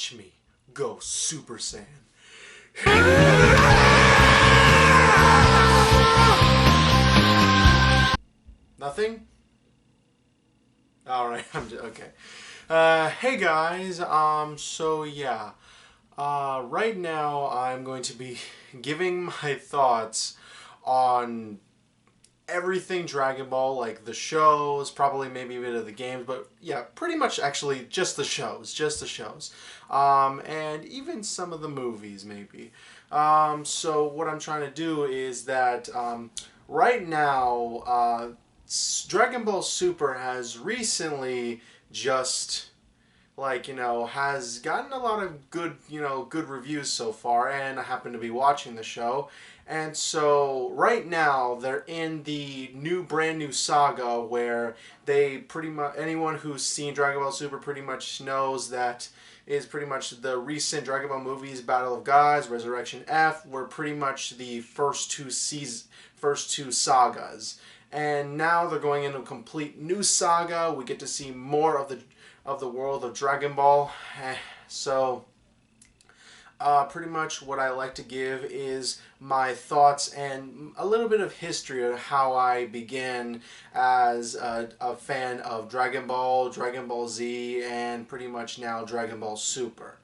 Watch me go Super Saiyan. Nothing? Alright, okay. Hey guys, so yeah. Right now I'm going to be giving my thoughts on everything Dragon Ball, like the shows, probably maybe a bit of the games, but yeah, pretty much actually just the shows. And even some of the movies maybe. So what I'm trying to do is that right now, Dragon Ball Super has recently just has gotten a lot of good reviews so far, and I happen to be watching the show. And so right now they're in the brand new saga where they pretty much, anyone who's seen Dragon Ball Super pretty much knows that is pretty much the recent Dragon Ball movies, Battle of Gods, Resurrection F, were pretty much the first two sagas. And now they're going into a complete new saga. We get to see more of the world of Dragon Ball. So pretty much what I like to give is my thoughts and a little bit of history of how I began as a fan of Dragon Ball, Dragon Ball Z, and pretty much now Dragon Ball Super.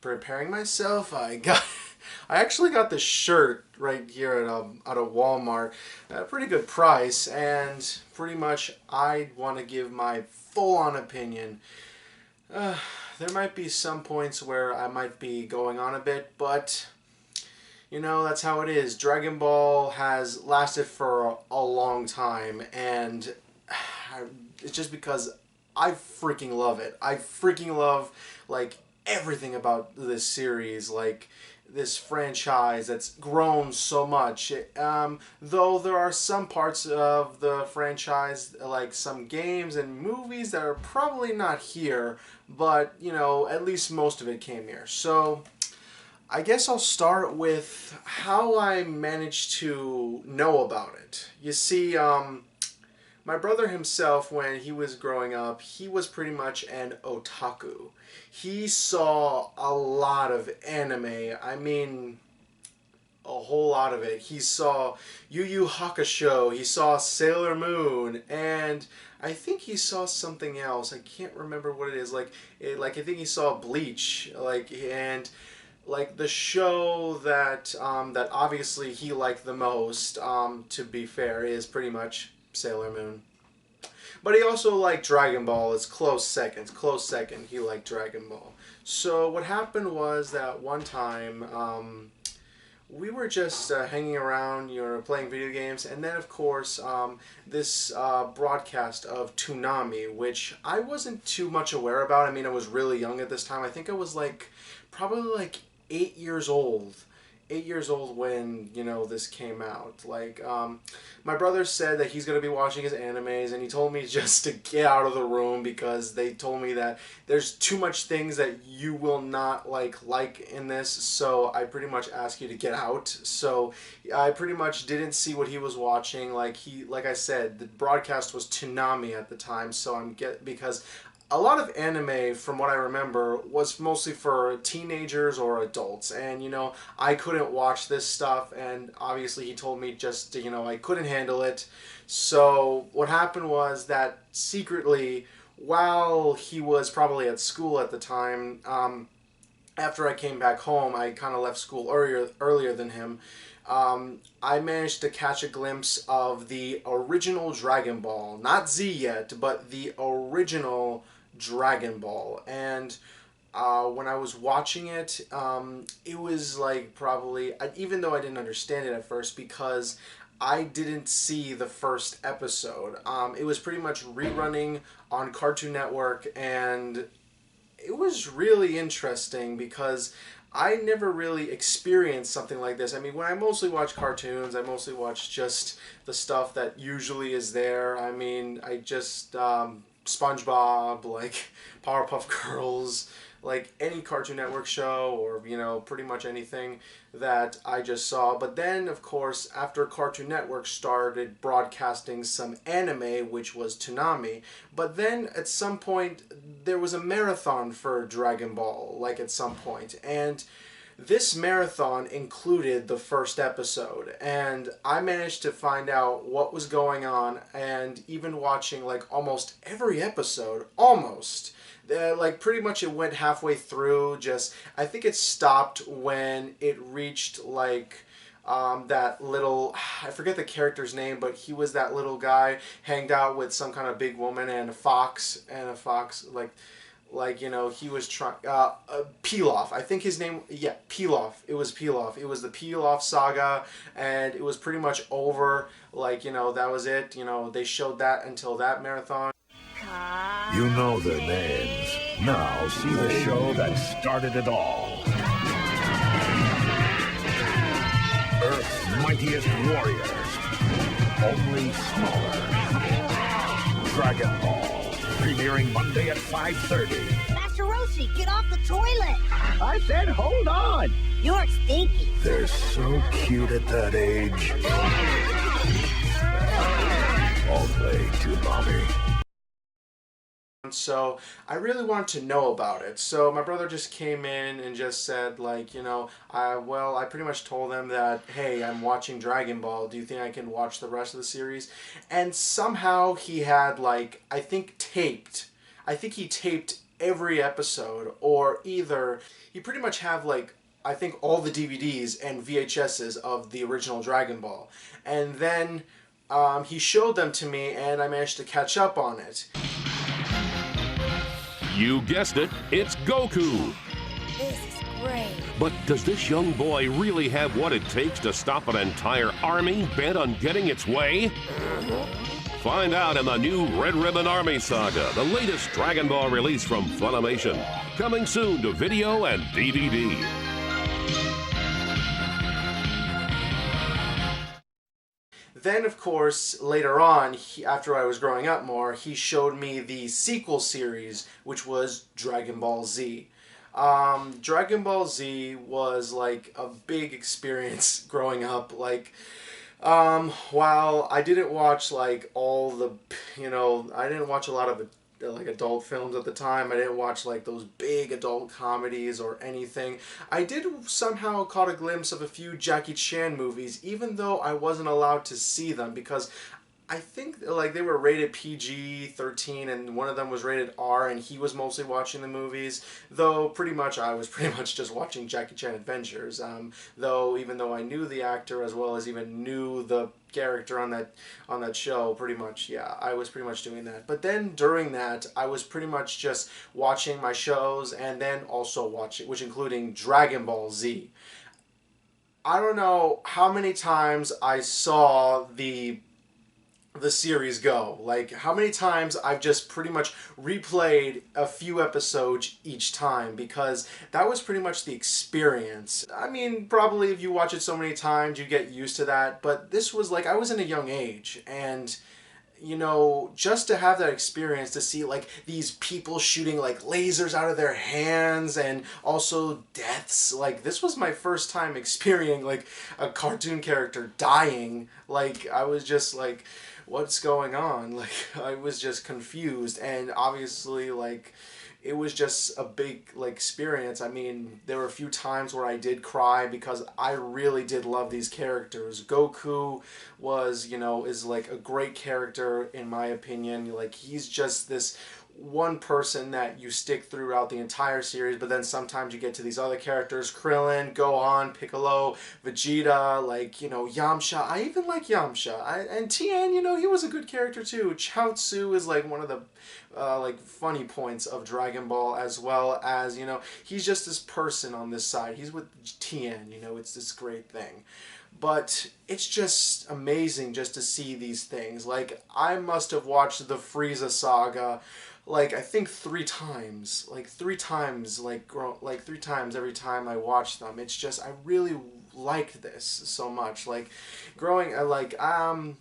Preparing myself, I actually got this shirt right here at a Walmart at a pretty good price, and pretty much I want to give my full-on opinion. There might be some points where I might be going on a bit, but that's how it is. Dragon Ball has lasted for a long time, and it's just because I freaking love it. I freaking love everything about this series, this franchise that's grown so much. Though there are some parts of the franchise, like some games and movies, that are probably not here, but at least most of it came here. So I guess I'll start with how I managed to know about it. You see, my brother himself, when he was growing up, he was pretty much an otaku. He saw a lot of anime. I mean, a whole lot of it. He saw Yu Yu Hakusho, he saw Sailor Moon, and I think he saw something else. I can't remember what it is. I think he saw Bleach, and the show that that obviously he liked the most, to be fair, is pretty much Sailor Moon. But he also liked Dragon Ball. It's close second. Close second. He liked Dragon Ball. So what happened was that one time we were just hanging around, playing video games, and then of course this broadcast of Toonami, which I wasn't too much aware about. I mean, I was really young at this time. I think I was probably 8 years old. 8 years old when this came out. My brother said that he's gonna be watching his animes, and he told me just to get out of the room because they told me that there's too much things that you will not like in this. So I pretty much asked you to get out. So I pretty much didn't see what he was watching. Like I said, the broadcast was Toonami at the time. So because a lot of anime, from what I remember, was mostly for teenagers or adults, and I couldn't watch this stuff, and obviously he told me just I couldn't handle it. So what happened was that secretly, while he was probably at school at the time, after I came back home, I kind of left school earlier than him. I managed to catch a glimpse of the original Dragon Ball, not Z yet, but the original Dragon Ball. And when I was watching it, it was probably, even though I didn't understand it at first because I didn't see the first episode. It was pretty much rerunning on Cartoon Network, and it was really interesting because I never really experienced something like this. I mean, when I mostly watch cartoons, I mostly watch just the stuff that usually is there. I mean, I just SpongeBob, Powerpuff Girls, like any Cartoon Network show or, you know, pretty much anything that I just saw. But then, of course, after Cartoon Network started broadcasting some anime, which was Toonami, but then at some point there was a marathon for Dragon Ball, like at some point, and this marathon included the first episode, and I managed to find out what was going on, and even watching like almost every episode, almost. Like pretty much it went halfway through, just, I think it stopped when it reached like that little, I forget the character's name, but he was that little guy, hanged out with some kind of big woman and a fox, like, you know, he was trying, Pilaf, I think his name, yeah, Pilaf, it was Pilaf, it was the Pilaf saga, and it was pretty much over, like, you know, that was it, you know, they showed that until that marathon. You know their names. Now see the show that started it all. Earth's mightiest warriors, only smaller. Dragon Ball, premiering Monday at 5:30. Master Roshi, get off the toilet! I said hold on! You're stinky. They're so cute at that age. All play to mommy. So I really wanted to know about it. So my brother just came in and just said, like, you know, I pretty much told him that, hey, I'm watching Dragon Ball. Do you think I can watch the rest of the series? And somehow he had, like, I think he taped every episode, or either he pretty much have, like, I think all the DVDs and VHSs of the original Dragon Ball. And then he showed them to me, and I managed to catch up on it. You guessed it, it's Goku. This is great. But does this young boy really have what it takes to stop an entire army bent on getting its way? Find out in the new Red Ribbon Army Saga, the latest Dragon Ball release from Funimation. Coming soon to video and DVD. Then, of course, later on, after I was growing up more, he showed me the sequel series, which was Dragon Ball Z. Dragon Ball Z was like a big experience growing up. Like, while I didn't watch like all the, you know, I didn't watch a lot of like adult films at the time. I didn't watch like those big adult comedies or anything. I did somehow caught a glimpse of a few Jackie Chan movies, even though I wasn't allowed to see them because I think like they were rated PG-13 and one of them was rated R, and he was mostly watching the movies, though pretty much I was pretty much just watching Jackie Chan Adventures, though even though I knew the actor as well as even knew the character on that show, pretty much, yeah, I was pretty much doing that. But then during that, I was pretty much just watching my shows and then also watching, which including Dragon Ball Z. I don't know how many times I saw the series go. Like, how many times I've just pretty much replayed a few episodes each time, because that was pretty much the experience. I mean, probably if you watch it so many times, you get used to that, but this was like, I was in a young age, and you know, just to have that experience, to see like these people shooting like lasers out of their hands and also deaths, like this was my first time experiencing like a cartoon character dying. Like, I was just like, what's going on? Like, I was just confused, and obviously like it was just a big like experience. I mean, there were a few times where I did cry because I really did love these characters. Goku was, you know, is like a great character in my opinion. Like, he's just this one person that you stick throughout the entire series, but then sometimes you get to these other characters, Krillin, Gohan, Piccolo, Vegeta, like, you know, Yamcha. I even like Yamcha. And Tien, you know, he was a good character too. Chaozu is like one of the like funny points of Dragon Ball, as well as, you know, he's just this person on this side. He's with Tien, you know, it's this great thing. But it's just amazing just to see these things. Like, I must have watched the Frieza saga like, I think 3 times. Like 3 times, like 3 times every time I watch them. It's just, I really liked this so much. Like, growing,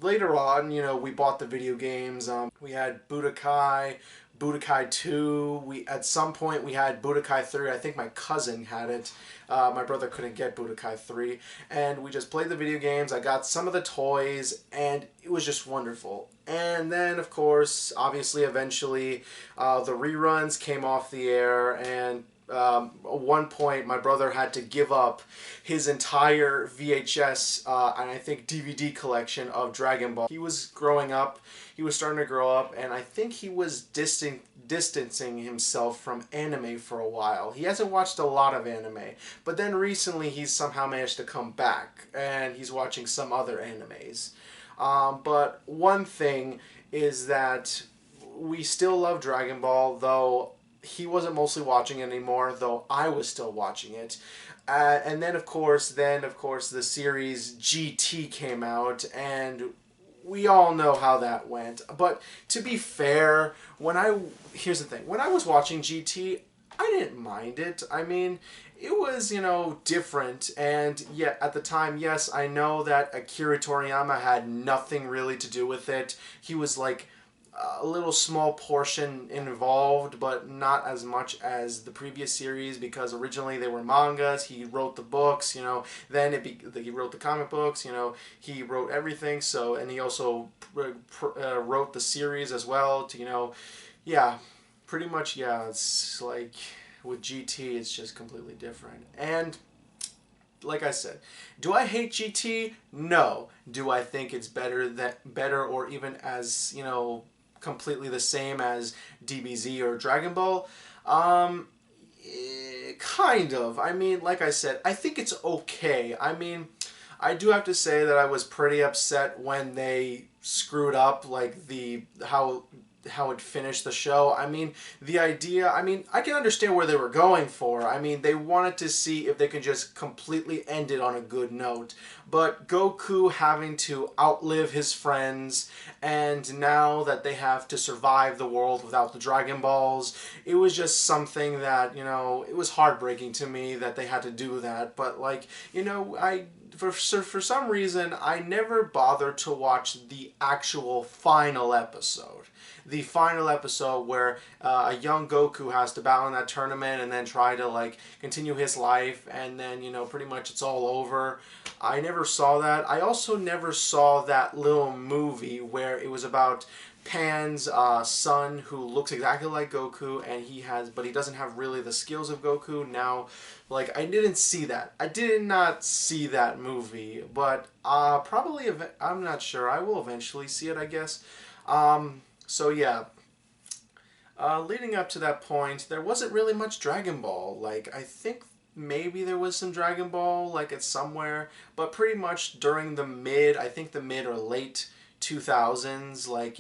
later on, you know, we bought the video games. We had Budokai, Budokai 2. At some point we had Budokai 3. I think my cousin had it. My brother couldn't get Budokai 3. And we just played the video games. I got some of the toys, and it was just wonderful. And then, of course, obviously, eventually, the reruns came off the air, and at one point my brother had to give up his entire VHS and I think DVD collection of Dragon Ball. He was growing up, he was starting to grow up, and I think he was distancing himself from anime for a while. He hasn't watched a lot of anime, but then recently he's somehow managed to come back and he's watching some other animes. But one thing is that we still love Dragon Ball, though he wasn't mostly watching it anymore, though I was still watching it. And then of course the series GT came out, and we all know how that went. But to be fair, here's the thing. When I was watching GT, I didn't mind it. I mean, it was, different, and yet at the time, yes, I know that Akira Toriyama had nothing really to do with it. He was like a little small portion involved, but not as much as the previous series, because originally they were mangas. He wrote the books, then he wrote the comic books, he wrote everything. So, and he also wrote the series as well to, yeah, pretty much, yeah, it's like with GT, it's just completely different. And like I said, do I hate GT? No. Do I think it's better or even as, completely the same as DBZ or Dragon Ball? Kind of. I mean, like I said, I think it's okay. I mean, I do have to say that I was pretty upset when they screwed up, like, how it finished the show. I mean, the idea, I can understand where they were going for. I mean, they wanted to see if they could just completely end it on a good note. But Goku having to outlive his friends, and now that they have to survive the world without the Dragon Balls, it was just something that, it was heartbreaking to me that they had to do that. But, like, for some reason, I never bothered to watch the actual final episode. The final episode where a young Goku has to battle in that tournament and then try to, like, continue his life, and then, pretty much it's all over. I never saw that. I also never saw that little movie where it was about Pan's son, who looks exactly like Goku, and but he doesn't have really the skills of Goku. Now, like, I didn't see that. I did not see that movie, but probably, I'm not sure. I will eventually see it, I guess. So yeah, leading up to that point, there wasn't really much Dragon Ball. Like, I think maybe there was some Dragon Ball, like, it's somewhere, but pretty much during the mid or late 2000s, like,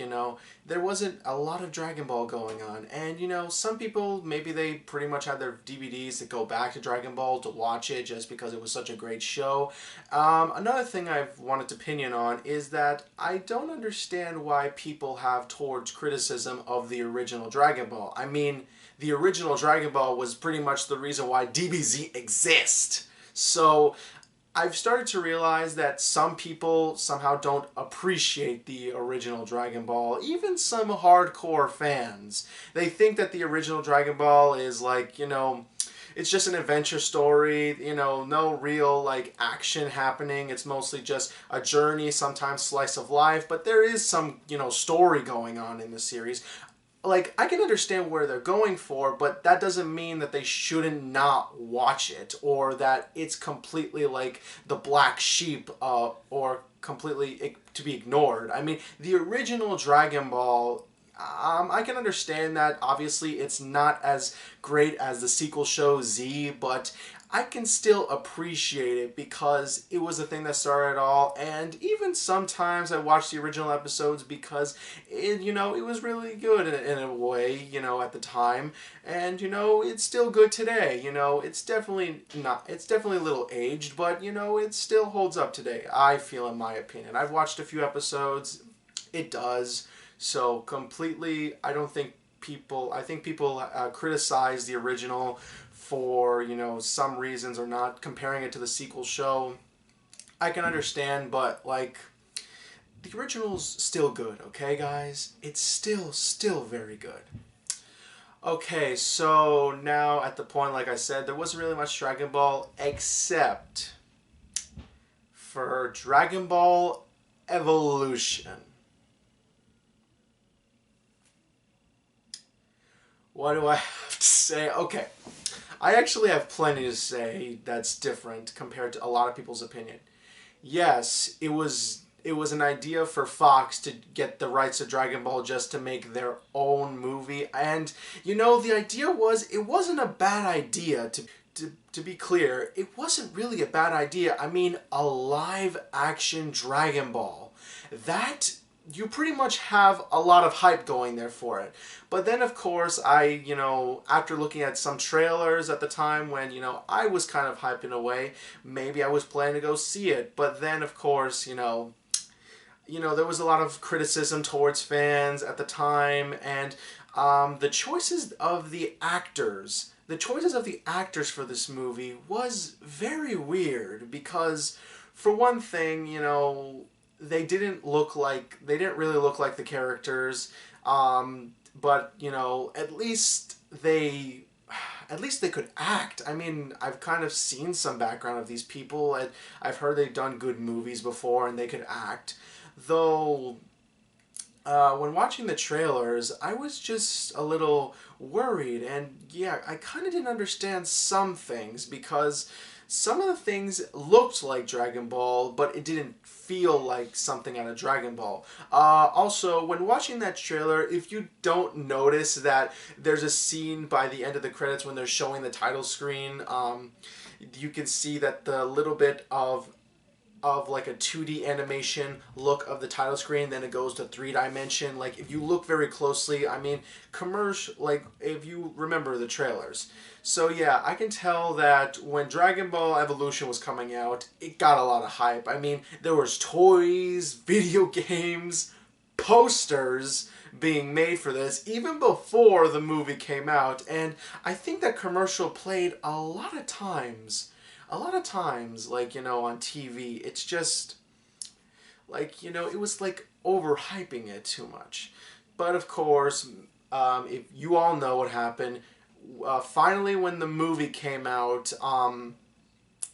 there wasn't a lot of Dragon Ball going on. And, some people, maybe they pretty much had their DVDs that go back to Dragon Ball to watch it just because it was such a great show. Another thing I've wanted to opinion on is that I don't understand why people have towards criticism of the original Dragon Ball. I mean, the original Dragon Ball was pretty much the reason why DBZ exists. So I've started to realize that some people somehow don't appreciate the original Dragon Ball, even some hardcore fans. They think that the original Dragon Ball is like, it's just an adventure story, no real, like, action happening. It's mostly just a journey, sometimes slice of life, but there is some, story going on in the series. Like, I can understand where they're going for, but that doesn't mean that they shouldn't not watch it, or that it's completely like the black sheep, or completely to be ignored. I mean, the original Dragon Ball, I can understand that obviously it's not as great as the sequel show Z, but I can still appreciate it because it was the thing that started it all. And even sometimes I watch the original episodes because it was really good in a way, at the time. And, it's still good today. It's definitely a little aged, but, it still holds up today, I feel, in my opinion. I've watched a few episodes. It does. So completely, I think people criticize the original for, some reasons, or not comparing it to the sequel show. I can understand, but, like, the original's still good, okay, guys? It's still very good. Okay, so now at the point, like I said, there wasn't really much Dragon Ball except for Dragon Ball Evolution. What do I have to say? Okay, I actually have plenty to say that's different compared to a lot of people's opinion. Yes, it was an idea for Fox to get the rights to Dragon Ball just to make their own movie. And, the idea was, it wasn't a bad idea, to be clear. It wasn't really a bad idea. I mean, a live-action Dragon Ball. That, you pretty much have a lot of hype going there for it. But then, of course, after looking at some trailers at the time when, I was kind of hyping away, maybe I was planning to go see it. But then, of course, there was a lot of criticism towards fans at the time, and the choices of the actors for this movie was very weird because, for one thing, they didn't really look like the characters, but at least they could act. I mean, I've kind of seen some background of these people, and I've heard they've done good movies before and they could act. Though, when watching the trailers, I was just a little worried, and yeah, I kind of didn't understand some things, because some of the things looked like Dragon Ball, but it didn't feel like something out of Dragon Ball. Also, when watching that trailer, if you don't notice that there's a scene by the end of the credits when they're showing the title screen, you can see that the little bit of like a 2D animation look of the title screen, then it goes to 3-dimension. Like, if you look very closely, I mean, if you remember the trailers. So yeah, I can tell that when Dragon Ball Evolution was coming out, it got a lot of hype. I mean, there was toys, video games, posters being made for this even before the movie came out, and I think that commercial played a lot of times, like, on TV. It's just, like, it was like overhyping it too much. But of course, if you all know what happened, finally when the movie came out, a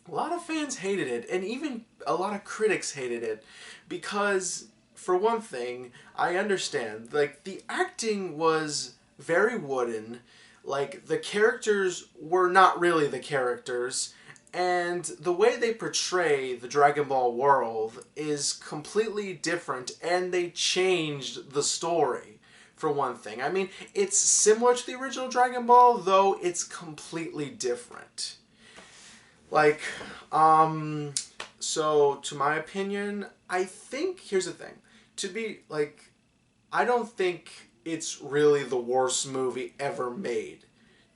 lot of fans hated it, and even a lot of critics hated it, because, for one thing, I understand, like, the acting was very wooden, like, the characters were not really the characters, and the way they portray the Dragon Ball world is completely different, and they changed the story, for one thing. I mean, it's similar to the original Dragon Ball, though it's completely different. Like, so, to my opinion, I think, here's the thing. I don't think it's really the worst movie ever made,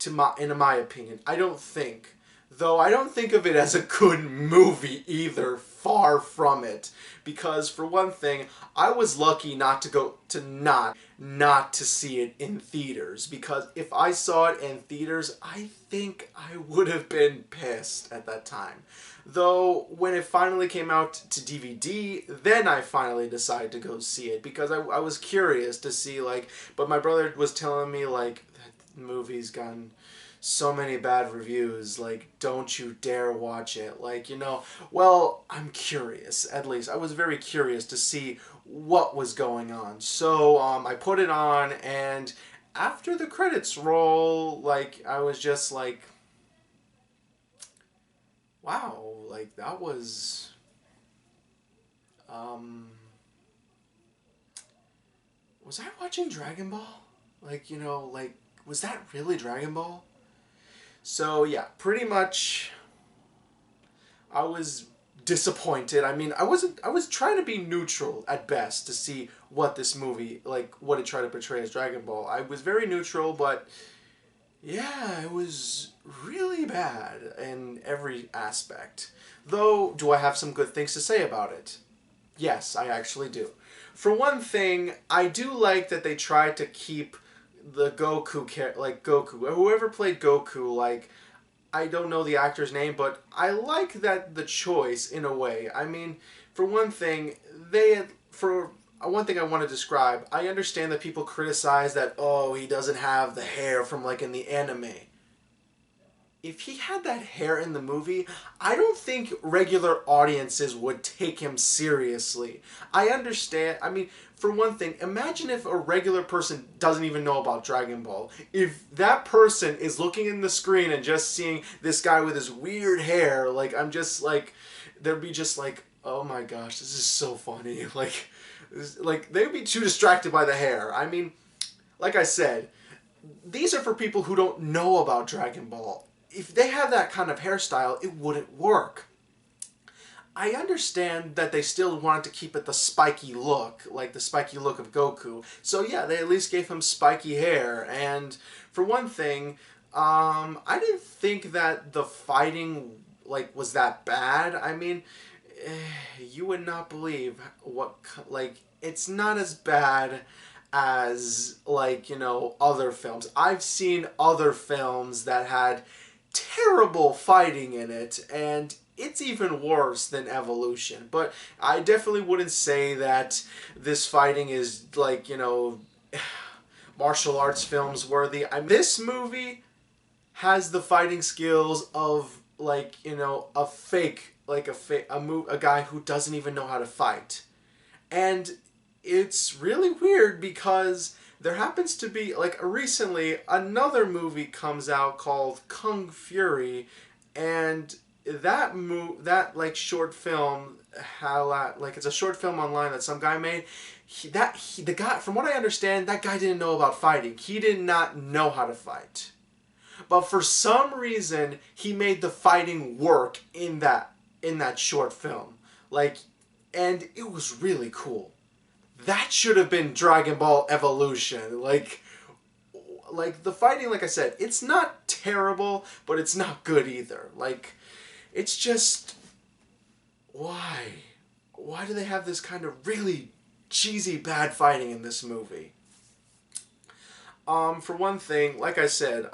in my opinion. I don't think. Though I don't think of it as a good movie either, far from it. Because, for one thing, I was lucky not to see it in theaters. Because if I saw it in theaters, I think I would have been pissed at that time. Though, when it finally came out to DVD, then I finally decided to go see it. Because I was curious to see, but my brother was telling me, that movie's gotten so many bad reviews, don't you dare watch it. Well, I'm curious, at least. I was very curious to see what was going on. So, I put it on, and after the credits roll, I was just wow, that was, was I watching Dragon Ball? Was that really Dragon Ball? So yeah, pretty much I was disappointed. I mean, I was trying to be neutral at best to see what this movie, what it tried to portray as Dragon Ball. I was very neutral, but yeah, it was really bad in every aspect. Though, do I have some good things to say about it? Yes, I actually do. For one thing, I do like that they tried to keep the Goku, whoever played Goku, I don't know the actor's name, but I like that the choice, in a way. I mean, for one thing, for one thing I want to describe, I understand that people criticize that, oh, he doesn't have the hair from like in the anime. If he had that hair in the movie, I don't think regular audiences would take him seriously. I understand, I mean, for one thing, imagine if a regular person doesn't even know about Dragon Ball. If that person is looking in the screen and just seeing this guy with his weird hair, like, I'm just like, they'd be just like, oh my gosh, this is so funny. Like they'd be too distracted by the hair. I mean, like I said, these are for people who don't know about Dragon Ball. If they have that kind of hairstyle, it wouldn't work. I understand that they still wanted to keep it the spiky look, like the spiky look of Goku. So yeah, they at least gave him spiky hair. And for one thing, I didn't think that the fighting like was that bad. I mean, you would not believe what, like, it's not as bad as, like, you know, other films. I've seen other films that had terrible fighting in it, and it's even worse than Evolution. But I definitely wouldn't say that this fighting is, like, you know, martial arts films worthy. This movie has the fighting skills of, like, you know, a guy who doesn't even know how to fight. And it's really weird because there happens to be, like, recently another movie comes out called Kung Fury, and that like short film, it's a short film online that some guy made. The guy, from what I understand, that guy didn't know about fighting. He did not know how to fight. But for some reason, he made the fighting work in that short film. Like, and it was really cool. That should have been Dragon Ball Evolution. Like the fighting, like I said, it's not terrible, but it's not good either. Like, it's just, why? Why do they have this kind of really cheesy bad fighting in this movie? For one thing, like I said,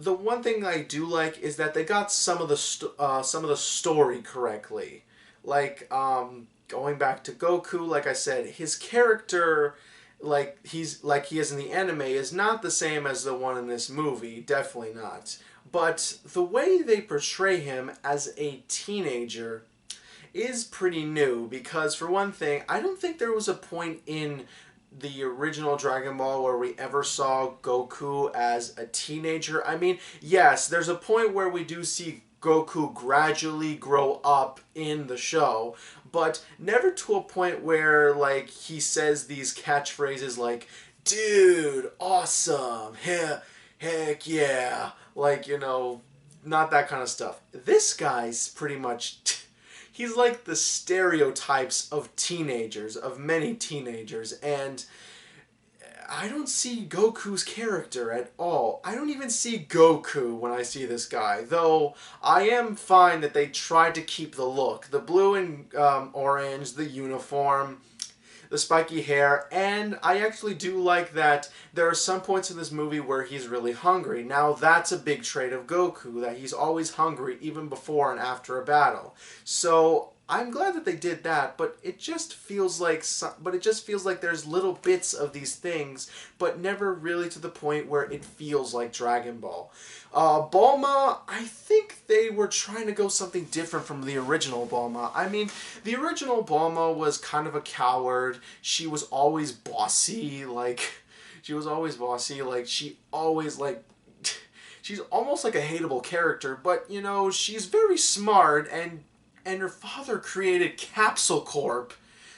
the one thing I do like is that they got some of the story correctly. Like, going back to Goku, like I said, his character, like he is in the anime, is not the same as the one in this movie. Definitely not. But the way they portray him as a teenager is pretty new, because for one thing, I don't think there was a point in the original Dragon Ball where we ever saw Goku as a teenager. I mean, yes, there's a point where we do see Goku gradually grow up in the show, but never to a point where, like, he says these catchphrases like, dude, awesome, heck yeah, like, you know, not that kind of stuff. This guy's pretty much, he's like the stereotypes of teenagers, of many teenagers, and I don't see Goku's character at all. I don't even see Goku when I see this guy, though I am fine that they tried to keep the look. The blue and orange, the uniform, the spiky hair, and I actually do like that there are some points in this movie where he's really hungry. Now, that's a big trait of Goku, that he's always hungry even before and after a battle. So I'm glad that they did that, but it just feels like there's little bits of these things, but never really to the point where it feels like Dragon Ball. Bulma, I think they were trying to go something different from the original Bulma. I mean, the original Bulma was kind of a coward. She was always bossy, she's almost like a hateable character, but, you know, she's very smart, and her father created Capsule Corp.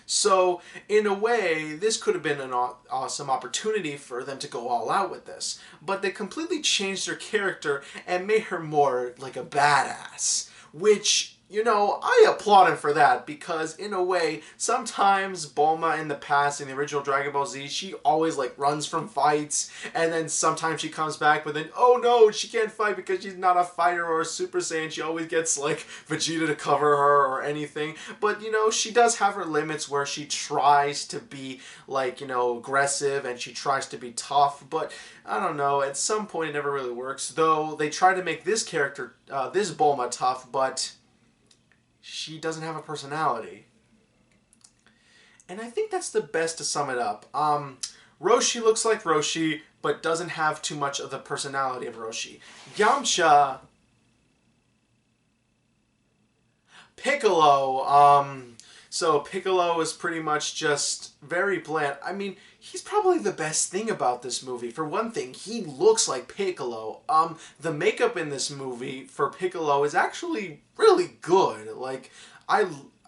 So, in a way, this could have been an awesome opportunity for them to go all out with this. But they completely changed her character and made her more like a badass. Which, you know, I applaud him for that, because in a way, sometimes Bulma in the past, in the original Dragon Ball Z, she always, like, runs from fights, and then sometimes she comes back, but then, oh no, she can't fight because she's not a fighter or a Super Saiyan. She always gets, like, Vegeta to cover her or anything. But, you know, she does have her limits where she tries to be, like, you know, aggressive, and she tries to be tough, but I don't know, at some point it never really works. Though, they try to make this character, this Bulma tough, but she doesn't have a personality. And I think that's the best to sum it up. Roshi looks like Roshi, but doesn't have too much of the personality of Roshi. Yamcha, Piccolo, so Piccolo is pretty much just very bland. I mean, he's probably the best thing about this movie. For one thing, he looks like Piccolo. The makeup in this movie for Piccolo is actually really good. Like,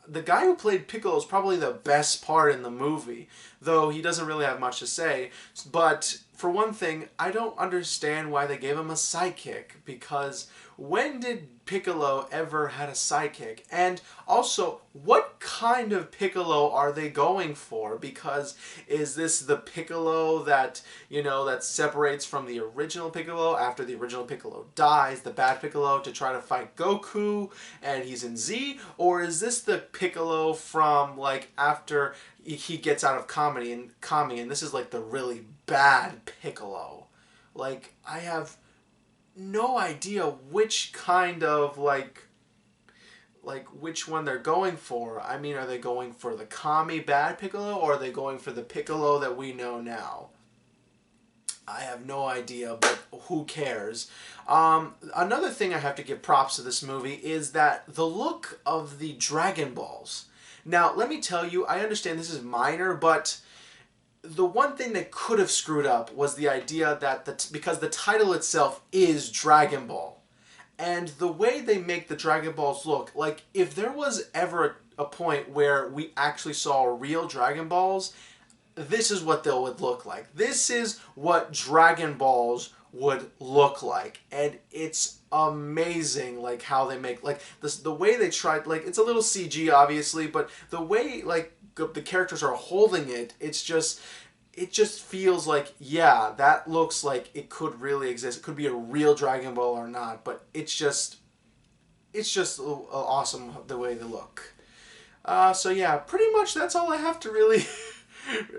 the guy who played Piccolo is probably the best part in the movie, though he doesn't really have much to say. But for one thing, I don't understand why they gave him a sidekick, because when did Piccolo ever had a sidekick? And also, what kind of Piccolo are they going for? Because is this the Piccolo that, that separates from the original Piccolo after the original Piccolo dies, the bad Piccolo, to try to fight Goku and he's in Z? Or is this the Piccolo from, like, after he gets out of Kami and this is, like, the really bad Piccolo? Like, I have no idea which kind of, like which one they're going for. I mean, are they going for the Kami bad Piccolo, or are they going for the Piccolo that we know now? I have no idea, but who cares? Another thing I have to give props to this movie is that the look of the Dragon Balls. Now, let me tell you, I understand this is minor, but the one thing that could have screwed up was the idea that because the title itself is Dragon Ball. And the way they make the Dragon Balls look, like, if there was ever a point where we actually saw real Dragon Balls, this is what they would look like. This is what Dragon Balls would look like. And it's amazing, like, how they make, like, the way they tried, like, it's a little CG, obviously, but the way, like, the characters are holding it, it just feels like, yeah, that looks like it could really exist. It could be a real Dragon Ball or not, but it's just awesome the way they look. So yeah, pretty much that's all I have to really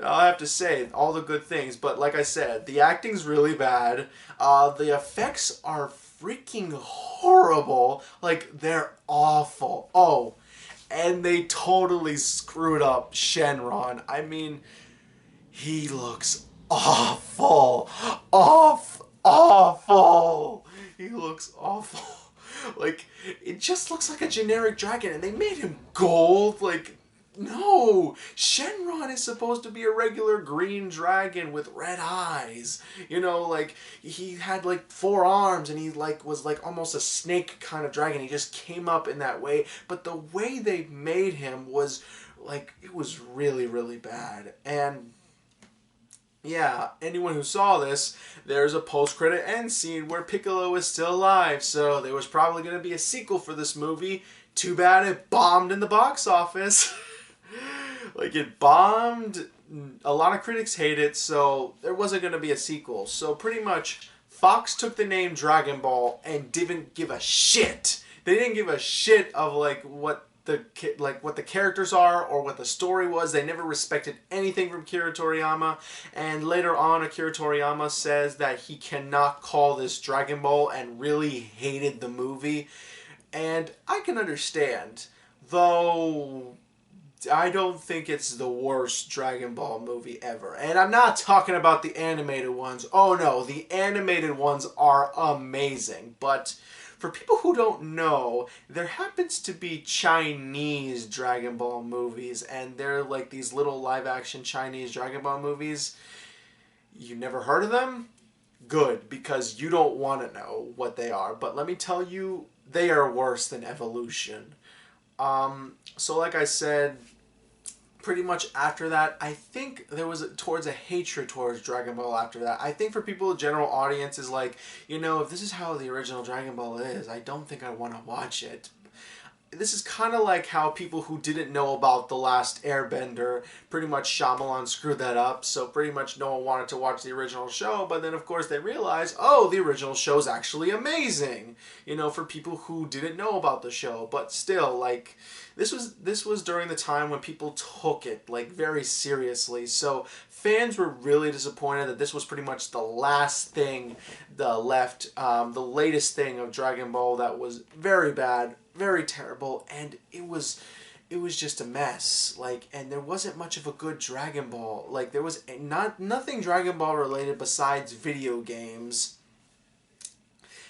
I have to say, all the good things. But like I said, the acting's really bad. The effects are freaking horrible. Like, they're awful. Oh, and they totally screwed up Shenron. I mean, he looks awful. Awful. He looks awful. Like, it just looks like a generic dragon, and they made him gold. Like, no, Shenron is supposed to be a regular green dragon with red eyes. Like, he had, like, 4 arms, and he, like, was, like, almost a snake kind of dragon. He just came up in that way. But the way they made him was, like, it was really, really bad. And yeah, anyone who saw this, there's a post-credit end scene where Piccolo is still alive. So there was probably going to be a sequel for this movie. Too bad it bombed in the box office. Like, it bombed. A lot of critics hate it, so there wasn't going to be a sequel. So pretty much, Fox took the name Dragon Ball and didn't give a shit. They didn't give a shit of, like, what the characters are or what the story was. They never respected anything from Akira Toriyama. And later on, Akira Toriyama says that he cannot call this Dragon Ball and really hated the movie. And I can understand, though I don't think it's the worst Dragon Ball movie ever. And I'm not talking about the animated ones. Oh no, the animated ones are amazing. But for people who don't know, there happens to be Chinese Dragon Ball movies, and they're like these little live-action Chinese Dragon Ball movies. You never heard of them? Good, because you don't want to know what they are. But let me tell you, they are worse than Evolution. So like I said, pretty much after that, I think there was a hatred towards Dragon Ball after that. I think for people, the general audience is like, if this is how the original Dragon Ball is, I don't think I want to watch it. This is kind of like how people who didn't know about The Last Airbender, pretty much Shyamalan screwed that up, so pretty much no one wanted to watch the original show, but then of course they realized, oh, the original show's actually amazing, for people who didn't know about the show. But still, like, this was during the time when people took it, like, very seriously, so fans were really disappointed that this was pretty much the last thing the latest thing of Dragon Ball that was very bad, very terrible, and it was it was just a mess. Like, and there wasn't much of a good Dragon Ball. Like, there was nothing Dragon Ball related besides video games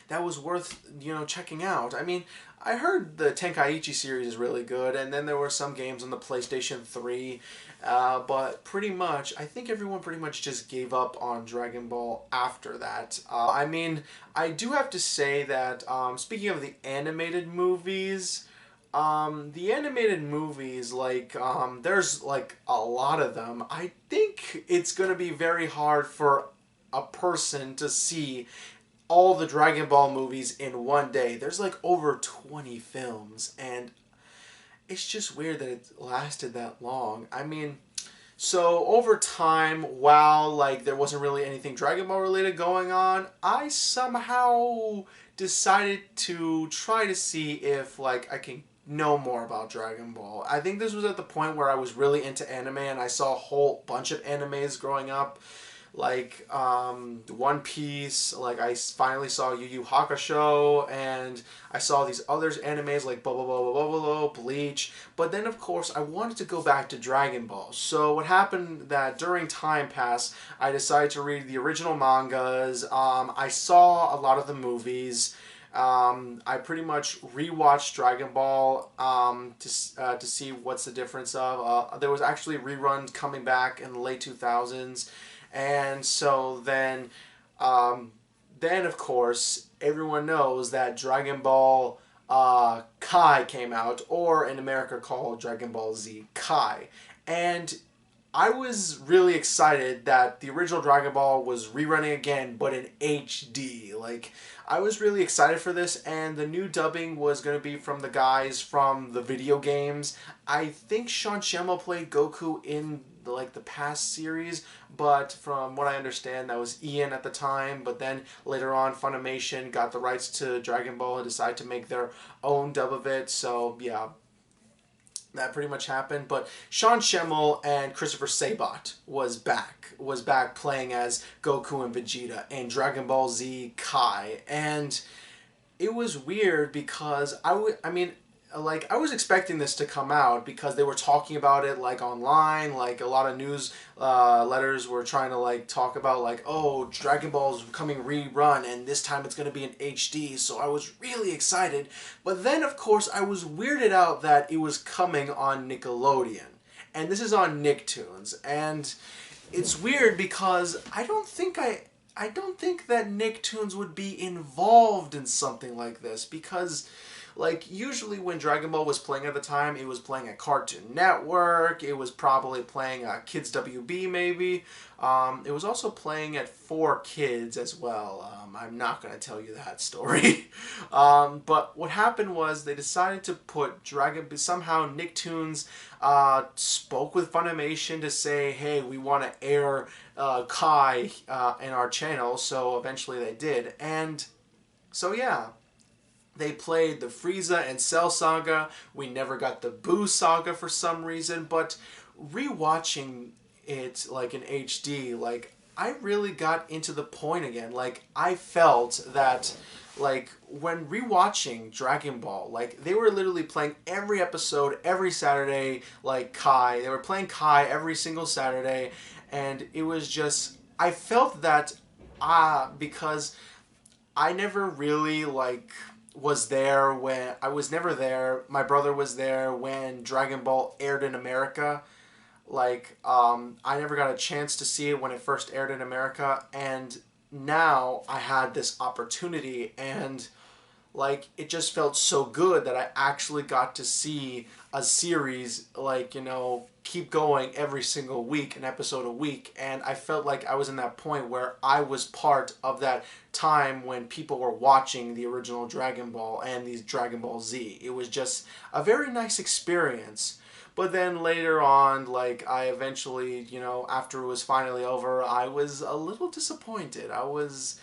that was worth, checking out. I mean, I heard the Tenkaichi series is really good, and then there were some games on the PlayStation 3, but pretty much, I think everyone pretty much just gave up on Dragon Ball after that. I mean, I do have to say that, speaking of the animated movies, like, there's, like, a lot of them. I think it's gonna be very hard for a person to see all the Dragon Ball movies in one day. There's like over 20 films, and it's just weird that it lasted that long. I mean, so over time, while like there wasn't really anything Dragon Ball related going on, I somehow decided to try to see if like I can know more about Dragon Ball. I think this was at the point where I was really into anime, and I saw a whole bunch of animes growing up. Like, One Piece, like, I finally saw Yu Yu Hakusho, and I saw these others animes like Blah Blah Blah Blah Blah Blah, Bleach, but then, of course, I wanted to go back to Dragon Ball. So what happened that during Time Pass, I decided to read the original mangas, I saw a lot of the movies, I pretty much rewatched Dragon Ball to see what's the difference of. There was actually reruns coming back in the late 2000s. And so then of course, everyone knows that Dragon Ball Kai came out, or in America called Dragon Ball Z Kai. And I was really excited that the original Dragon Ball was rerunning again, but in HD. Like, I was really excited for this, and the new dubbing was going to be from the guys from the video games. I think Sean Schemmel played Goku in the past series, but from what I understand, that was Ian at the time. But then later on, Funimation got the rights to Dragon Ball and decided to make their own dub of it. So yeah, that pretty much happened. But Sean Schemmel and Christopher Sabat was back playing as Goku and Vegeta in Dragon Ball Z Kai, and it was weird because I was expecting this to come out because they were talking about it like online, like a lot of news letters were trying to like talk about like, oh, Dragon Ball's coming rerun and this time it's going to be in HD, so I was really excited. But then of course I was weirded out that it was coming on Nickelodeon, and this is on Nicktoons, and it's weird because I don't think that Nicktoons would be involved in something like this, because like, usually when Dragon Ball was playing at the time, it was playing at Cartoon Network, it was probably playing Kids WB maybe, it was also playing at 4Kids as well. I'm not going to tell you that story. But what happened was they decided to put somehow Nicktoons spoke with Funimation to say, hey, we want to air Kai in our channel, so eventually they did, and so yeah. They played the Frieza and Cell saga. We never got the Buu saga for some reason, but rewatching it like in HD, like I really got into the point again. Like I felt that like when rewatching Dragon Ball, like they were literally playing every episode every Saturday, like Kai. They were playing Kai every single Saturday, and it was just, I felt that because I never really was there when I was never there. My brother was there when Dragon Ball aired in America. Like, I never got a chance to see it when it first aired in America, and now I had this opportunity, and like it just felt so good that I actually got to see a series keep going every single week, an episode a week, and I felt like I was in that point where I was part of that time when people were watching the original Dragon Ball and these Dragon Ball Z. It was just a very nice experience. But then later on, like, I eventually, after it was finally over, I was a little disappointed. I was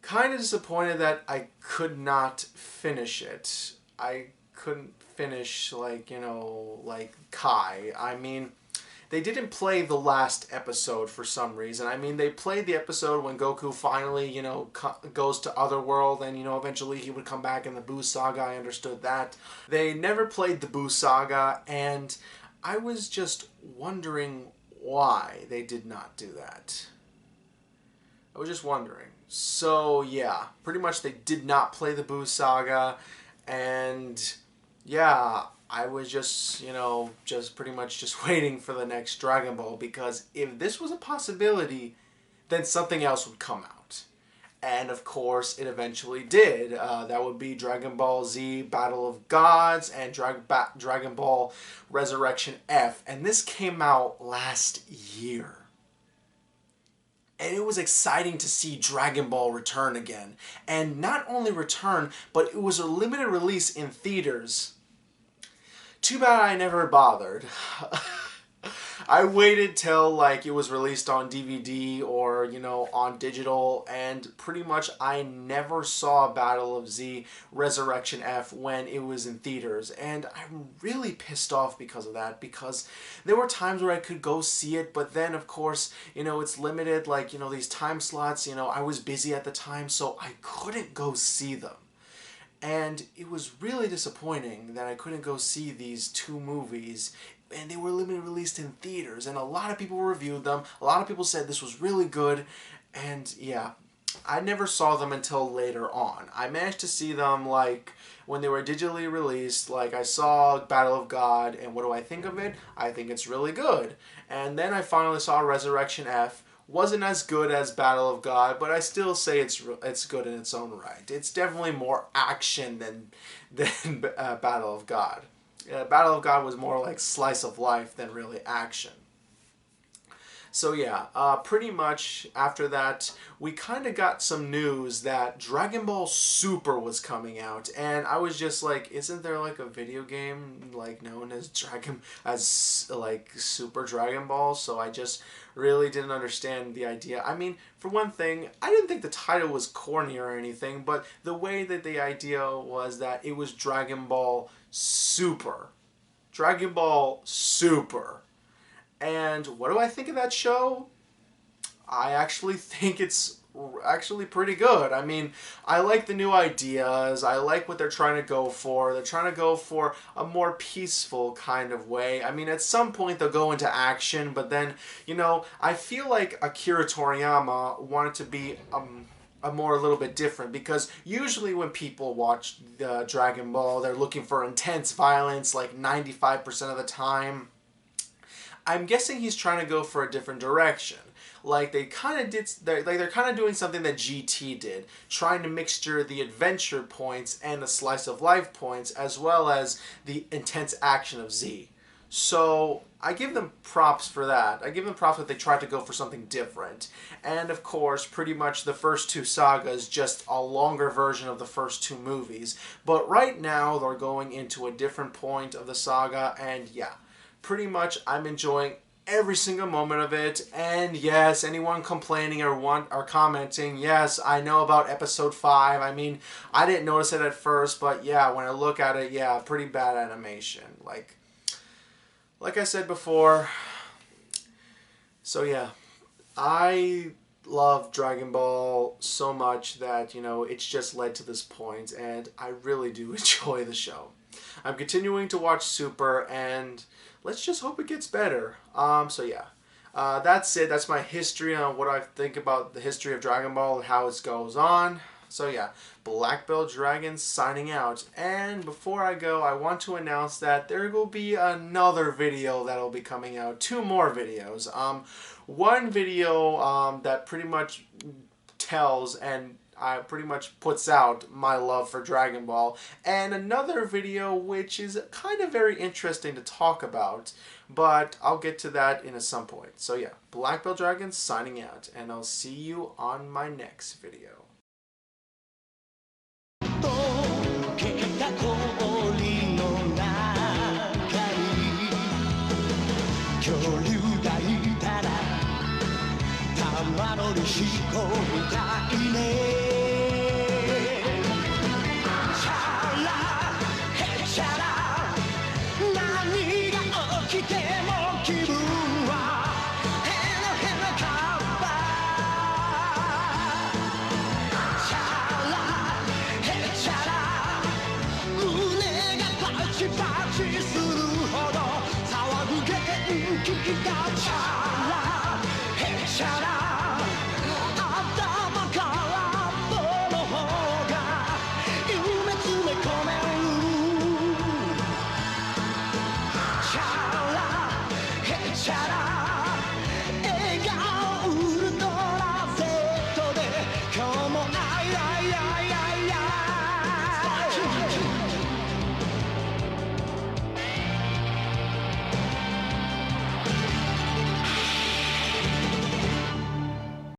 kind of disappointed that I could not finish it. I couldn't finish, like Kai. I mean, they didn't play the last episode for some reason. I mean, they played the episode when Goku finally, you know, goes to Otherworld, and, you know, eventually he would come back in the Buu Saga. I understood that. They never played the Buu Saga, and I was just wondering why they did not do that. I was just wondering. So, yeah, pretty much they did not play the Buu Saga, and, yeah, I was just, you know, just pretty much just waiting for the next Dragon Ball, because if this was a possibility, then something else would come out. And, of course, it eventually did. That would be Dragon Ball Z Battle of Gods and Dragon Ball Resurrection F. And this came out last year. And it was exciting to see Dragon Ball return again. And not only return, but it was a limited release in theaters. Too bad I never bothered. I waited till like it was released on DVD or, you know, on digital, and pretty much I never saw Battle of Z Resurrection F when it was in theaters. And I'm really pissed off because of that, because there were times where I could go see it, but then of course, you know, it's limited, like, you know, these time slots, you know, I was busy at the time, so I couldn't go see them. And it was really disappointing that I couldn't go see these two movies, and they were limited released in theaters, and a lot of people reviewed them. A lot of people said this was really good, and yeah, I never saw them until later on. I managed to see them like when they were digitally released. Like, I saw Battle of God, and what do I think of it? I think it's really good. And then I finally saw Resurrection F. Wasn't as good as Battle of God, but I still say it's good in its own right. It's definitely more action than Battle of God. Battle of God was more like slice of life than really action. So yeah, pretty much after that, we kind of got some news that Dragon Ball Super was coming out, and I was just like, isn't there like a video game like known as Super Dragon Ball? So I just really didn't understand the idea. I mean, for one thing, I didn't think the title was corny or anything, but the way that the idea was that it was Dragon Ball Super. Dragon Ball Super. And what do I think of that show? I actually think it's actually pretty good. I mean, I like the new ideas. I like what they're trying to go for. They're trying to go for a more peaceful kind of way. I mean, at some point they'll go into action, but then, you know, I feel like Akira Toriyama wanted to be a little bit different, because usually when people watch Dragon Ball, they're looking for intense violence like 95% of the time. I'm guessing he's trying to go for a different direction. Like they're kind of doing something that GT did, trying to mixture the adventure points and the slice of life points, as well as the intense action of Z. So I give them props for that. I give them props that they tried to go for something different. And of course, pretty much the first two sagas, just a longer version of the first two movies. But right now, they're going into a different point of the saga, and yeah, pretty much I'm enjoying every single moment of it. And yes, anyone complaining or commenting, yes, I know about episode 5. I mean, I didn't notice it at first, but yeah, when I look at it, yeah, pretty bad animation. Like I said before. So yeah, I love Dragon Ball so much that, you know, it's just led to this point, and I really do enjoy the show. I'm continuing to watch Super, and let's just hope it gets better. So yeah, that's it. That's my history on what I think about the history of Dragon Ball and how it goes on. So yeah, Black Belt Dragon signing out. And before I go, I want to announce that there will be another video that will be coming out. 2 more videos. One video that pretty much tells and pretty much puts out my love for Dragon Ball, and another video which is kind of very interesting to talk about, but I'll get to that in some point. So yeah, Black Belt Dragon signing out, and I'll see you on my next video. 何が起きても気分は視するほど騒ぐ元気がチャラへチャラ